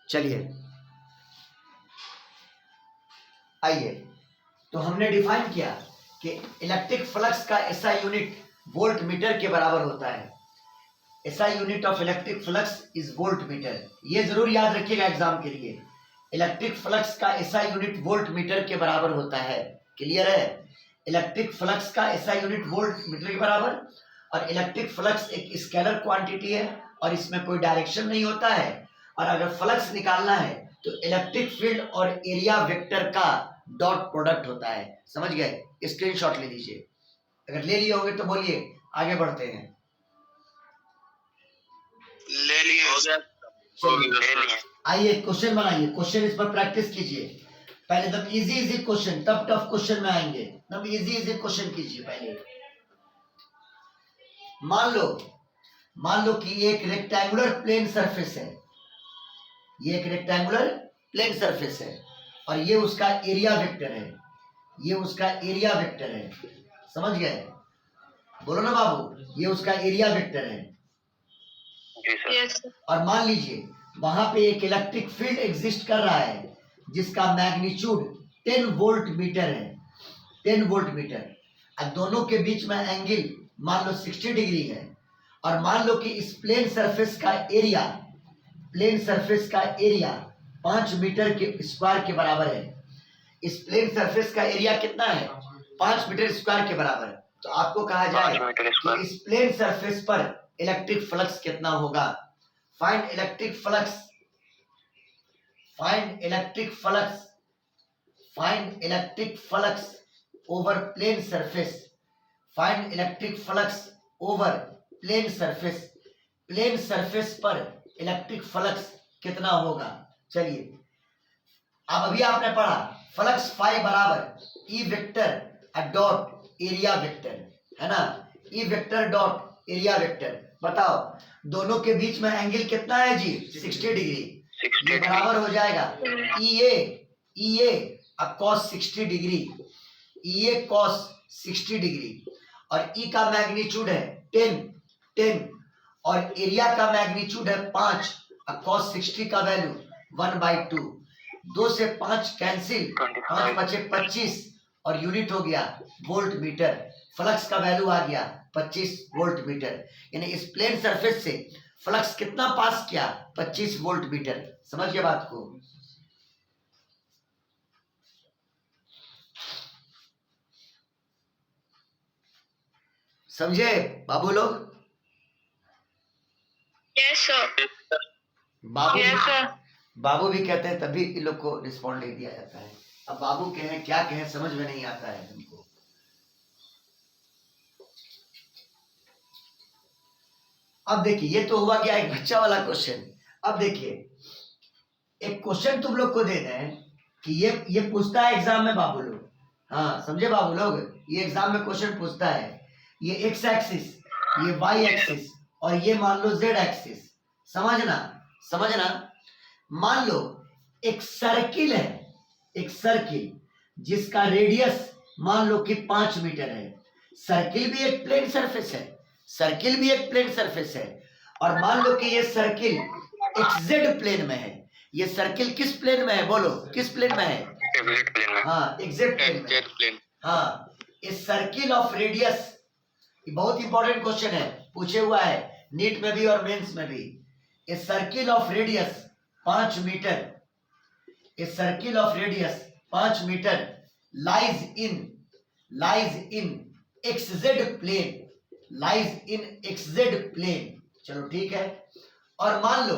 चलिए आइए, तो हमने डिफाइन किया कि इलेक्ट्रिक फ्लक्स का एसआई यूनिट वोल्ट मीटर के बराबर होता है। SI unit of electric flux is volt meter. ये जरूर याद रखिएगा एग्जाम के लिए, इलेक्ट्रिक फ्लक्स का एसआई यूनिट वोल्ट मीटर के बराबर होता है। क्लियर है? इलेक्ट्रिक फ्लक्स का एसआई यूनिट वोल्ट मीटर के बराबर। और इलेक्ट्रिक फ्लक्स एक स्केलर क्वांटिटी है और इसमें कोई डायरेक्शन नहीं होता है। और अगर फ्लक्स निकालना है तो इलेक्ट्रिक फील्ड और एरिया वेक्टर का डॉट प्रोडक्ट होता है। समझ गए? स्क्रीनशॉट ले लीजिए, अगर ले लिए होंगे तो बोलिए, आगे बढ़ते हैं। ले लिए। चलिए आइए क्वेश्चन बनाइए, क्वेश्चन इस पर प्रैक्टिस कीजिए। पहले तब इजी इजी क्वेश्चन, तब टफ क्वेश्चन में आएंगे। तब इजी इजी क्वेश्चन कीजिए पहले। मान लो कि ये एक रेक्टेंगुलर प्लेन सरफेस है, ये एक रेक्टेंगुलर प्लेन सरफेस है और ये उसका एरिया वेक्टर है, ये उसका एरिया वेक्टर है। समझ गए? बोलो ना बाबू, ये उसका एरिया वेक्टर है। yes, और मान लीजिए वहां पे एक इलेक्ट्रिक फील्ड एग्जिस्ट कर रहा है जिसका मैग्नीट्यूड 10 वोल्ट मीटर है, 10 वोल्ट मीटर। और दोनों के बीच में एंगल मान लो 60 डिग्री है। और मान लो कि इस प्लेन सरफेस का एरिया, प्लेन सरफेस का एरिया 5 मीटर के स्क्वायर के बराबर है। इस प्लेन सरफेस का एरिया कितना है? 5 मीटर स्क्वायर के बराबर। तो आपको कहा जाए कि इस प्लेन सरफेस पर इलेक्ट्रिक फ्लक्स कितना होगा। Find electric flux, find electric flux, find electric flux over plane surface, find electric flux over plane surface. Plane surface पर इलेक्ट्रिक फ्लक्स कितना होगा? चलिए, अब अभी आपने पढ़ा फ्लक्स फाई बराबर E vector dot area vector, है ना? ई वेक्टर डॉट एरिया वेक्टर। बताओ दोनों के बीच में एंगल कितना है जी? 60 डिग्री। ये बराबर हो जाएगा ई ए कॉस 60 डिग्री, ई ए कॉस 60 डिग्री। और ई का मैग्नीट्यूड है 10 और एरिया का मैग्नीट्यूड है 5। कॉस 60 का वैल्यू 1/2। 2 से 5 कैंसिल, 5 बचे 25 और यूनिट हो गया वोल्ट मीटर। फ्लक्स का वैल्यू आ गया 25 वोल्ट मीटर। यानी इस प्लेन सरफेस से फ्लक्स कितना पास किया? 25 वोल्ट मीटर। समझ गए बात को? समझे बाबू लोग? yes sir, बाबू yes sir, बाबू भी कहते हैं तभी इन लोग को रिस्पॉन्ड नहीं दिया जाता है। अब बाबू कहें क्या कहें समझ में नहीं आता है हमको। अब देखिए, ये तो हुआ क्या एक बच्चा वाला क्वेश्चन। अब देखिए एक क्वेश्चन तुम लोग को देना है कि ये पूछता है एग्जाम में बाबू लोग। हाँ समझे बाबू लोग? ये एग्जाम में क्वेश्चन पूछता है, ये एक्स एक्सिस, ये वाई एक्सिस और ये मान लो जेड एक्सिस। समझना समझना। मान लो एक सर्किल है, एक सर्किल जिसका रेडियस मान लो कि 5 मीटर है। सर्किल भी एक प्लेन सरफेस है, सर्किल भी एक प्लेन सरफेस है। और मान लो कि ये सर्किल एक्सजेड प्लेन में है। ये सर्किल किस प्लेन में है? बोलो किस प्लेन में है? एग्जैक्ट प्लेन में। हाँ एग्जैक्ट प्लेन में। प्लेन। हाँ, इस सर्किल ऑफ रेडियस, ये बहुत इंपॉर्टेंट क्वेश्चन है, पूछे हुआ है नीट में भी और मेंस में भी। A circle of radius 5 metre, a circle of radius 5 metre lies in XZ plane, lies in XZ plane. चलो ठीक है। और मान लो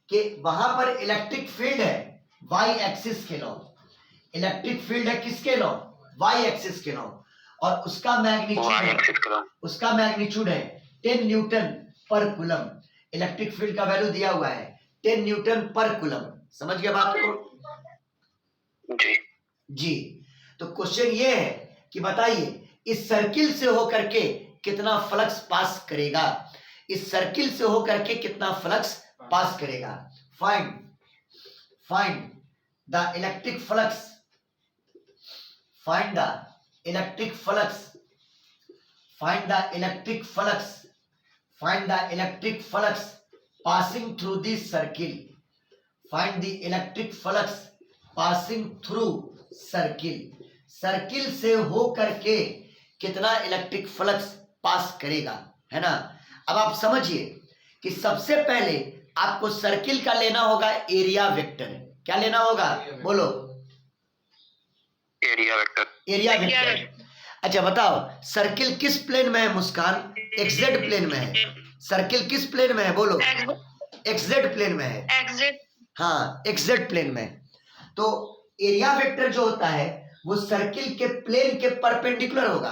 कि वहां पर इलेक्ट्रिक फील्ड है वाई एक्सिस के लॉ, इलेक्ट्रिक फील्ड है किसके लॉ? वाई एक्सिस के लॉ। और उसका मैग्नीट्यूड है 10 newton per coulomb. Electric field का वैल्यू दिया हुआ है 10 न्यूटन पर कूलम। समझ गए बात को? जी। तो क्वेश्चन ये है कि बताइए इस सर्किल से होकर के कितना फ्लक्स पास करेगा, इस सर्किल से होकर के कितना फ्लक्स पास करेगा। Find the electric flux, find the electric flux, find the electric flux, find the electric flux passing through this circle, find the electric flux passing through circle. Circle से हो करके कितना electric flux pass करेगा, है ना। अब आप समझिए कि सबसे पहले आपको सर्किल का लेना होगा एरिया वेक्टर। क्या लेना होगा, बोलो। Area vector. Area vector. अच्छा बताओ, सर्किल किस प्लेन में है मुस्कान? एक्सजेड प्लेन में है। सर्किल किस प्लेन में है, बोलो। एक्सजेड प्लेन में है। एक्जेड। हाँ, एक्सजेड प्लेन में। तो एरिया वेक्टर जो होता है वो सर्किल के प्लेन के परपेंडिकुलर होगा।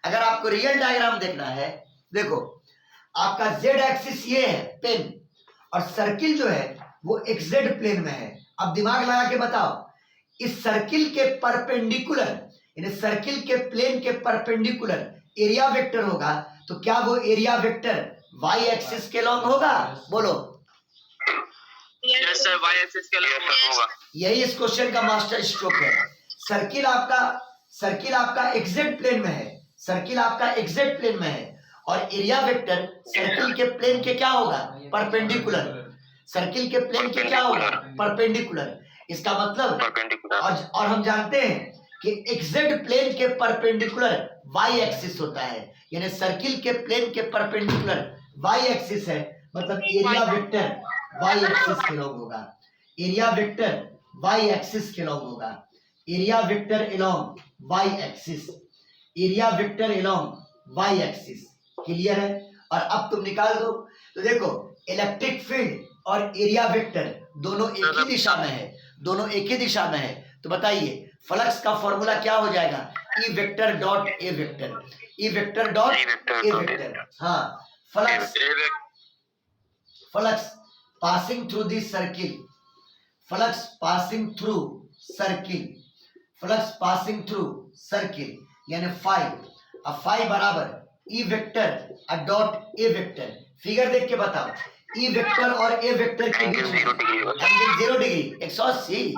अगर आपको रियल डायग्राम देखना है, देखो आपका जेड एक्सिस ये है पेन, और सर्किल जो है वो एक्सजेड प्लेन में है। अब दिमाग लगा के बताओ, इस सर्किल के परपेंडिकुलर, यानी सर्किल के प्लेन के परपेंडिकुलर एरिया वेक्टर होगा, तो क्या वो एरिया वेक्टर वाई एक्सिस के लॉन्ग होगा, बोलो। यस सर, वाई एक्सिस के लॉन्ग होगा। यही इस क्वेश्चन का मास्टर स्ट्रोक है। सर्किल आपका एक्सजेड प्लेन में है, सर्किल आपका एक्सजेड प्लेन में है, और एरिया वेक्टर सर्किल के प्लेन के क्या होगा, परपेंडिकुलर। सर्किल के प्लेन के क्या होगा, परपेंडिकुलर। इसका मतलब और हम जानते हैं कि एक्सजेड प्लेन के परपेंडिकुलर वाई एक्सिस होता है, यानी सर्किल के प्लेन के परपेंडिकुलर वाई एक्सिस है, मतलब एरिया वेक्टर वाई एक्सिस के लॉन्ग होगा। एरिया वेक्टर वाई एक्सिस के लॉन्ग होगा। Area vector along Y axis, area vector along Y axis. Clear है। और अब तुम निकाल दो, तो देखो इलेक्ट्रिक फील्ड और एरिया वेक्टर दोनों एक ही दिशा में है, दोनों एक ही दिशा में है। तो बताइए फ्लक्स का फॉर्मूला क्या हो जाएगा, E vector dot A vector, E vector dot A vector. हाँ, flux passing through the circle, flux passing through circle, flux passing through circle यानी फाई। अब फाई बराबर E vector dot A vector. Figure देख के बताओ, E vector और ए vector के बीच में एंगल 0 डिग्री 180।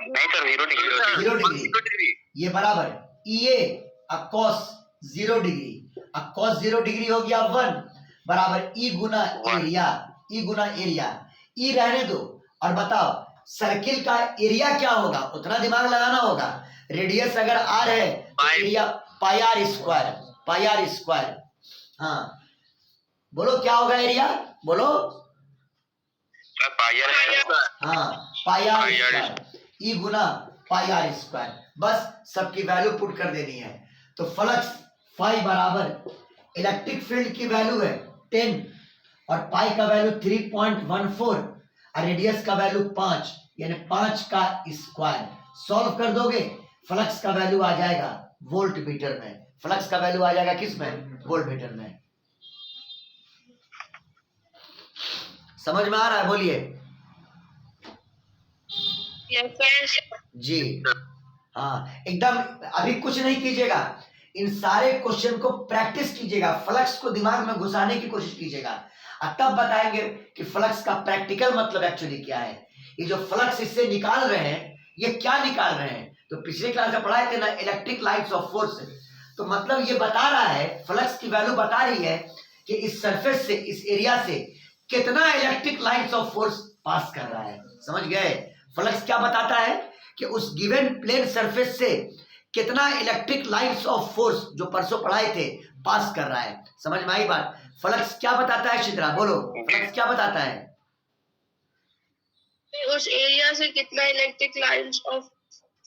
नहीं सर, 0 डिग्री। ये बराबर ई ए कॉस 0 डिग्री, कॉस 0 डिग्री हो गया 1 बराबर ई गुना एरिया, ई गुना एरिया। ई रहने दो और बताओ सर्किल का एरिया क्या होगा, उतना दिमाग लगाना होगा। रेडियस अगर आर है तो area pi R square, pi R square. हाँ बोलो क्या होगा एरिया, बोलो। हाँ, पाई आर स्क्वायर, ई गुना पाई आर स्क्वायर। बस सबकी वैल्यू पुट कर देनी है। तो फ्लक्स फाई बराबर इलेक्ट्रिक फील्ड की वैल्यू है 10 और पाई का वैल्यू 3.14 और रेडियस का वैल्यू 5 यानी 5 का स्क्वायर। सॉल्व कर दोगे फ्लक्स का वैल्यू आ जाएगा वोल्ट मीटर में, फ्लक्स का वैल्यू आ जाएगा किस में, वोल्ट मीटर में। समझ में आ रहा है, बोलिए। जी हाँ, एकदम अभी कुछ नहीं कीजिएगा, इन सारे क्वेश्चन को प्रैक्टिस कीजिएगा, फ्लक्स को दिमाग में घुसाने की कोशिश कीजिएगा, और तब बताएंगे कि फ्लक्स का प्रैक्टिकल मतलब एक्चुअली क्या है। ये जो फ्लक्स इससे निकाल रहे हैं ये क्या निकाल रहे हैं, तो पिछले क्लास में पढ़ाए थे ना, इलेक्ट्रिक लाइन्स ऑफ फोर्स। तो मतलब ये बता रहा है, फ्लक्स की वैल्यू बता रही है कि इस सरफेस से, इस एरिया से कितना electric lines of force pass कर रहा है। समझ गए। फ्लक्स क्या बताता है कि उस गिवन प्लेन सरफेस से कितना इलेक्ट्रिक लाइन्स ऑफ फोर्स, जो परसों पढ़ाए थे, पास कर रहा है। समझ में आई बात। फ्लक्स क्या बताता है शिद्रा, बोलो फ्लक्स क्या बताता है। उस एरिया से कितना electric lines of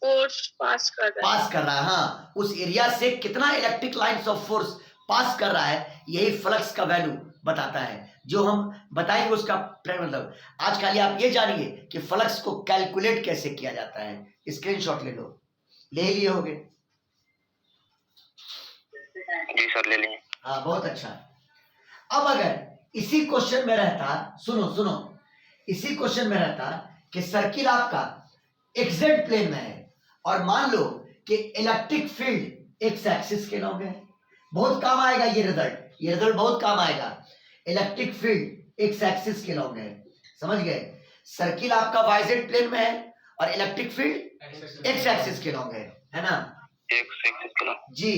force pass कर रहा है। हाँ, उस एरिया से कितना electric lines of force pass कर रहा है, यही फ्लक्स का वैल्यू बताता है, जो हम बताएंगे उसका मतलब। आज खाली आप ये जानिए कि फ्लक्स को कैलकुलेट कैसे किया जाता है। स्क्रीनशॉट ले लो, ले लिए होगे। जी सर, ले लेंगे। हाँ बहुत अच्छा। अब अगर इसी क्वेश्चन में रहता, सुनो, इसी क्वेश्चन में रहता कि सर्किल आपका एक्सजेड प्लेन में है और मान लो कि इलेक्ट्रिक फील्ड एक्स एक्सिस के लॉन्ग है, बहुत काम आएगा ये रिजल्ट बहुत काम आएगा। इलेक्ट्रिक फील्ड एक्स एक्सिस के लॉन्ग है, समझ गए। सर्किल आपका वाईजेड प्लेन में है और इलेक्ट्रिक फील्ड एक्स एक्सिस के लॉन्ग है ना। एक्स एक्सिस के लॉन्ग जी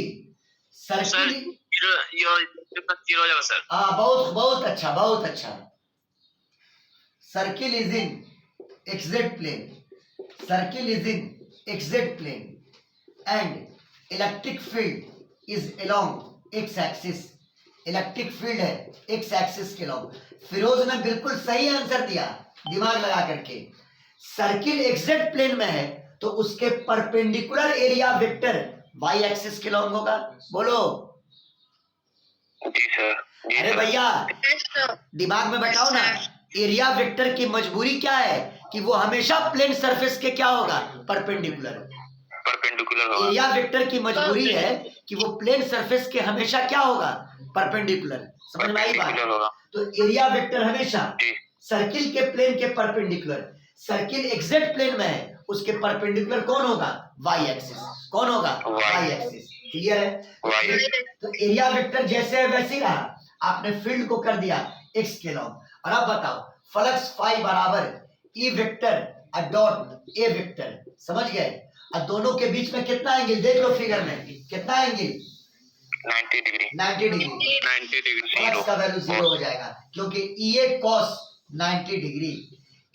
सर्किल जीरो हो जाएगा सर। हाँ बहुत अच्छा, बहुत अच्छा। Circle is in xz plane, circle is in xz plane and electric field is along x axis, electric field है x एक्सिस के along। फिरोज ने बिल्कुल सही आंसर दिया दिमाग लगा करके। सर्किल एक्जेक्ट प्लेन में है तो उसके perpendicular area vector y axis के along होगा। बोलो जी सर। जी अरे सर। भैया Yes, sir. दिमाग में बैठाओ ना, एरिया वेक्टर की मजबूरी क्या है कि वो हमेशा प्लेन सरफेस के क्या होगा, परपेंडिकुलर। परपेंडिकुलर होगा। एरिया वेक्टर की मजबूरी है कि वो प्लेन सरफेस के हमेशा क्या होगा, परपेंडिकुलर। समझ में आई बात? परपेंडिकुलर होगा। तो एरिया वेक्टर हमेशा जी। सर्किल के प्लेन के परपेंडिकुलर, सर्किल एग्जैक्ट प्लेन में है उसके परपेंडिकुलर कौन होगा, वाई एक्सिस। कौन होगा, वाई एक्सिस। क्लियर है? तो एरिया वेक्टर जैसे है वैसे ही रहा, आपने फील्ड को कर दिया एक्स के लॉन्ग। और अब बताओ फ्लक्स फाई बराबर E vector dot A vector. समझ गए? और दोनों के बीच में कितना एंगल देख लो फिगर में, कितना angle, 90 degree. 90 degree. 90 degree. Flux का वैल्यू 0 हो जाएगा क्योंकि EA cos 90 degree,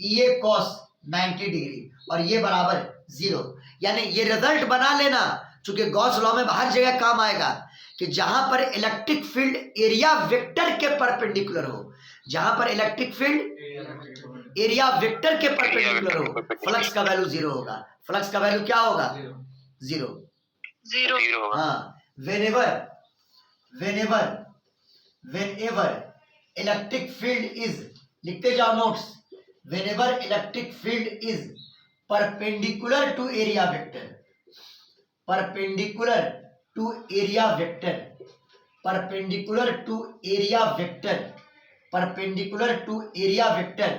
EA cos 90 degree और ये बराबर 0। यानी ये रिजल्ट बना लेना, चूंकि गॉस लॉ में हर जगह काम आएगा कि जहां पर इलेक्ट्रिक फील्ड एरिया वेक्टर के परपेंडिकुलर हो, जहां पर इलेक्ट्रिक फील्ड एरिया वेक्टर के परपेंडिकुलर हो, फ्लक्स का वैल्यू 0 होगा। फ्लक्स का वैल्यू क्या होगा, 0। 0 होगा। हाँ, whenever electric field is, लिखते जाओ notes, whenever electric field is perpendicular to area vector, perpendicular to area vector, perpendicular to area vector, perpendicular to area vector,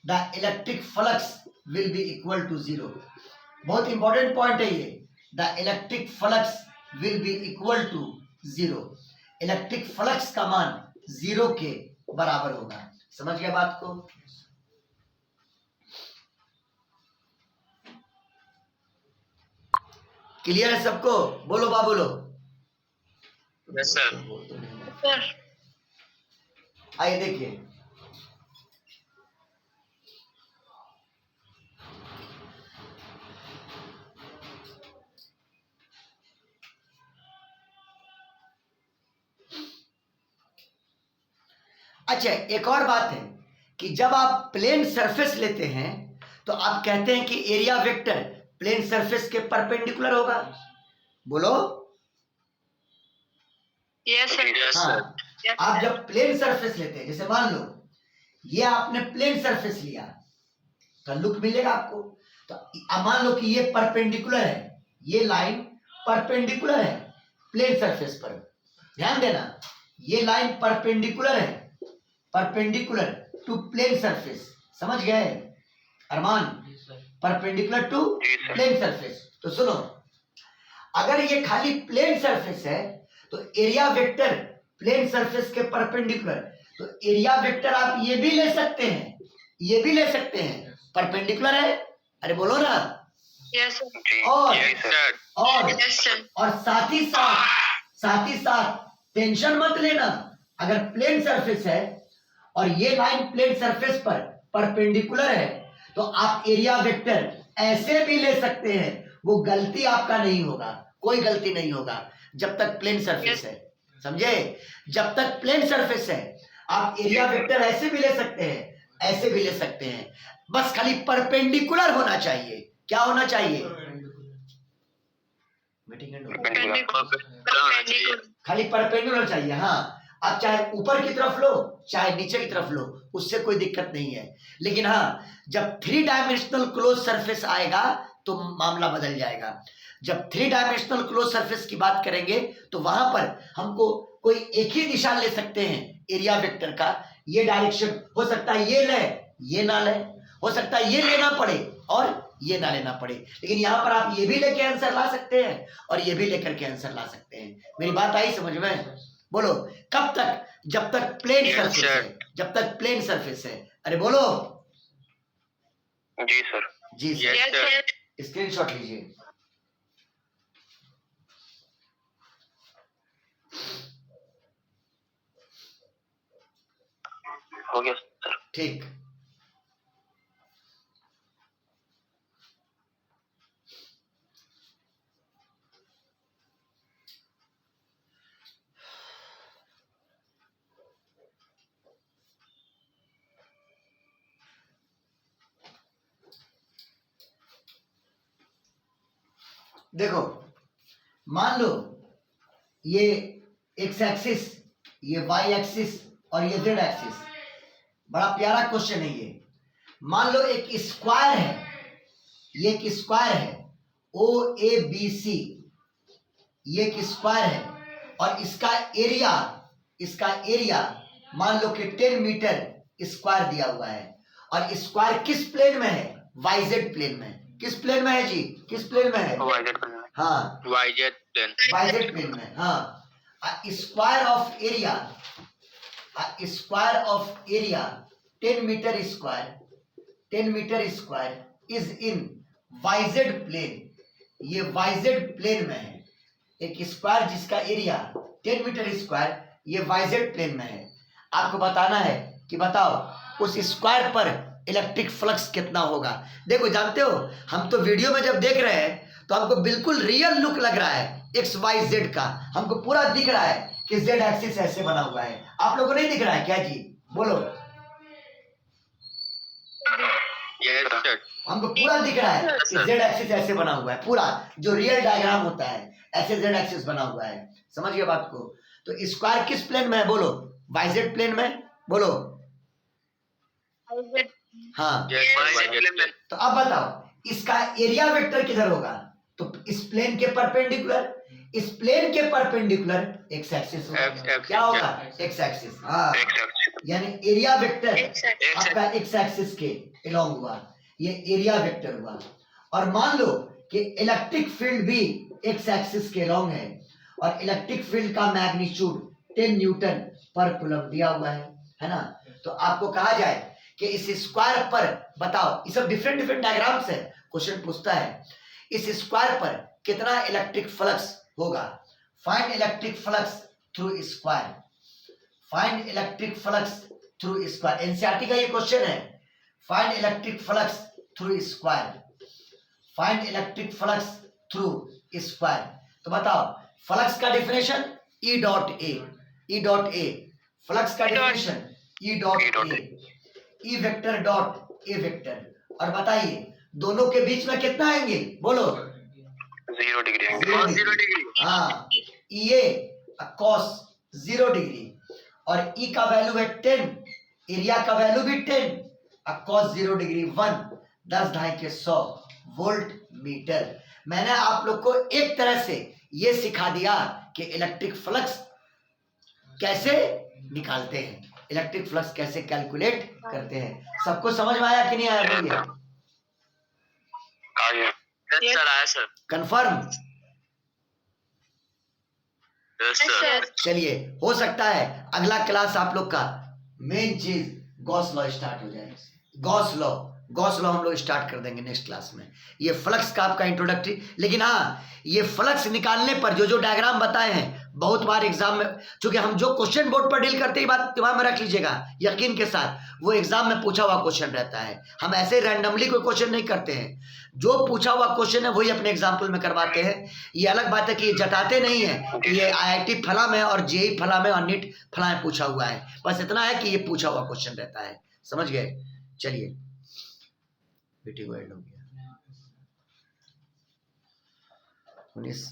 the electric flux will be equal to 0। बहुत important point है ये, the electric flux will be equal to 0। Electric flux का मान 0 के बराबर होगा। समझ गए बात को? क्लियर है सबको? बोलो बा बोलो। Yes sir. Sir. आइए देखिए, अच्छा एक और बात है कि जब आप प्लेन सरफेस लेते हैं तो आप कहते हैं कि एरिया वेक्टर प्लेन सरफेस के परपेंडिकुलर होगा। बोलो Yes, sir. हाँ, Yes, आप sir. जब प्लेन सरफेस लेते हैं, जैसे मान लो ये आपने प्लेन सरफेस लिया तो लुक मिलेगा आपको। तो अब मान लो कि ये परपेंडिकुलर है, ये लाइन परपेंडिकुलर है प्लेन सरफेस पर। ध्यान देना, ये लाइन परपेंडिकुलर है, परपेंडिकुलर टू प्लेन सरफेस। समझ गए Arman? Perpendicular to plane surface. तो सुनो, अगर ये खाली प्लेन सरफेस है तो एरिया वेक्टर प्लेन सरफेस के परपेंडिकुलर, तो एरिया वेक्टर आप ये भी ले सकते हैं, ये भी ले सकते हैं, परपेंडिकुलर है। अरे बोलो ना। Yes, sir. और यस सर। और Yes, sir. और साथ ही साथ टेंशन मत लेना, अगर प्लेन सरफेस है और ये लाइन प्लेन सरफेस पर परपेंडिकुलर है तो आप एरिया वेक्टर ऐसे भी ले सकते हैं। वो गलती आपका नहीं होगा, कोई गलती नहीं होगा जब तक प्लेन सरफेस है। समझे? जब तक प्लेन सरफेस है आप एरिया वेक्टर ऐसे भी ले सकते हैं, ऐसे भी ले सकते हैं, बस खाली परपेंडिकुलर होना चाहिए। क्या होना चाहिए? Perpendicular. खाली परपेंडिकुलर चाहिए। हाँ, आप चाहे ऊपर की तरफ लो चाहे नीचे की तरफ लो, उससे कोई दिक्कत नहीं है। लेकिन हाँ, जब 3 डायमेंशनल क्लोज सरफेस आएगा तो मामला बदल जाएगा। जब 3 डायमेंशनल क्लोज सरफेस की बात करेंगे तो वहां पर हमको कोई एक ही दिशा ले सकते हैं एरिया वेक्टर का। ये डायरेक्शन हो सकता है ये ले, ये ना ले, हो सकता है ये लेना पड़े और ये ना लेना पड़े। लेकिन यहाँ पर आप ये भी लेके आंसर ला सकते हैं और ये भी लेकर के आंसर ला सकते हैं। मेरी बात आई समझ में? बोलो कब तक? जब तक प्लेन सरफेस है, जब तक प्लेन सरफेस है। अरे बोलो। जी सर। जी Yes, Yes, sir. sir. Screenshot लीजिए। हो गया सर। ठीक, देखो मान लो ये एक्स एक्सिस, ये वाई एक्सिस और ये जेड एक्सिस। बड़ा प्यारा क्वेश्चन है ये। मान लो एक स्क्वायर है, ये एक स्क्वायर है ओ ए बी सी, ये एक स्क्वायर है और इसका एरिया मान लो कि 10 मीटर स्क्वायर दिया हुआ है। और स्क्वायर किस प्लेन में है? वाईजेड प्लेन में। किस प्लेन में है जी? किस प्लेन में है? YZ plane. हाँ वाईजेड प्लेन। वाईजेड प्लेन में। हाँ square of area, square of area 10 metre square, 10 metre square is in YZ plane. ये वाईजेड प्लेन में है। एक स्क्वायर जिसका एरिया 10 मीटर स्क्वायर, ये वाईजेड प्लेन में है। आपको बताना है कि बताओ उस स्क्वायर पर इलेक्ट्रिक फ्लक्स कितना होगा। देखो जानते हो, हम तो वीडियो में जब देख रहे हैं तो हमको बिल्कुल रियल लुक लग रहा है एक्स वाई जेड का, हमको पूरा दिख रहा है कि जेड एक्सिस ऐसे बना हुआ है। आप लोगों को नहीं दिख रहा है क्या जी? बोलो। हमको पूरा दिख रहा है कि जेड एक्सिस ऐसे बना हुआ है, पूरा जो रियल डायग्राम होता है ऐसे जेड एक्सिस बना हुआ है। समझ गए बात को? तो स्क्वायर किस प्लेन में है? बोलो। वाईजेड प्लेन में। बोलो। हाँ तो अब बताओ इसका एरिया वेक्टर किधर होगा? तो इस प्लेन के परपेंडिकुलर, इस प्लेन के परपेंडिकुलर एक्स एक्सिस होगा। क्या होगा? X axis. हाँ यानी एरिया वेक्टर आपका एक्स एक्सिस के अलोंग हुआ, ये एरिया वेक्टर हुआ। और मान लो कि इलेक्ट्रिक फील्ड भी एक्स एक्सिस के अलोंग है और इलेक्ट्रिक फील्ड का मैग्नीट्यूड 10 न्यूटन पर कूलम दिया हुआ है ना। तो आपको कहा जाए कि इस स्क्वायर पर बताओ, ये सब डिफरेंट डिफरेंट डायग्राम्स है, क्वेश्चन पूछता है इस स्क्वायर पर कितना इलेक्ट्रिक फ्लक्स होगा। Find electric flux through square, find electric flux through square. NCERT का ये क्वेश्चन है। Find electric flux through square, find electric flux through square. तो बताओ फ्लक्स का definition E dot A, E dot A. Flux का definition E dot A, E vector dot A vector. और बताइए दोनों के बीच में कितना एंगल? बोलो। 0 डिग्री। 0 डिग्री। हाँ ये cos 0 डिग्री और ई का वैल्यू है 10, एरिया का वैल्यू भी 10, cos 0 डिग्री 1, 10 ढाई के 100 वोल्ट मीटर। मैंने आप लोग को एक तरह से ये सिखा दिया कि इलेक्ट्रिक फ्लक्स कैसे निकालते हैं, इलेक्ट्रिक फ्लक्स कैसे कैलकुलेट करते हैं। सबको समझ में आया कि नहीं आया? बोलिए। सर आया सर। कंफर्म? चलिए हो सकता है अगला क्लास आप लोग का मेन चीज गॉस लॉ स्टार्ट हो जाए। गॉस लॉ, गॉस लॉ हम लोग स्टार्ट कर देंगे नेक्स्ट क्लास में। ये फ्लक्स का आपका इंट्रोडक्टरी, लेकिन हाँ ये फ्लक्स निकालने पर जो जो डायग्राम बताए हैं बहुत बार एग्जाम में, चूंकि हम जो क्वेश्चन बोर्ड पर डील करते हैं, बात दिमाग में रख लीजिएगा यकीन के साथ, वो एग्जाम में पूछा हुआ क्वेश्चन रहता है। हम ऐसे रैंडमली कोई क्वेश्चन नहीं करते हैं, जो पूछा हुआ क्वेश्चन है वही अपने एग्जाम्पल में करवाते हैं। ये अलग बात है कि ये जताते नहीं है कि ये IIT फला में और जेई फला में और नीट फला में पूछा हुआ है, बस इतना है कि ये पूछा हुआ क्वेश्चन रहता है। समझ गए? चलिए वीडियो एंड हो गया। 19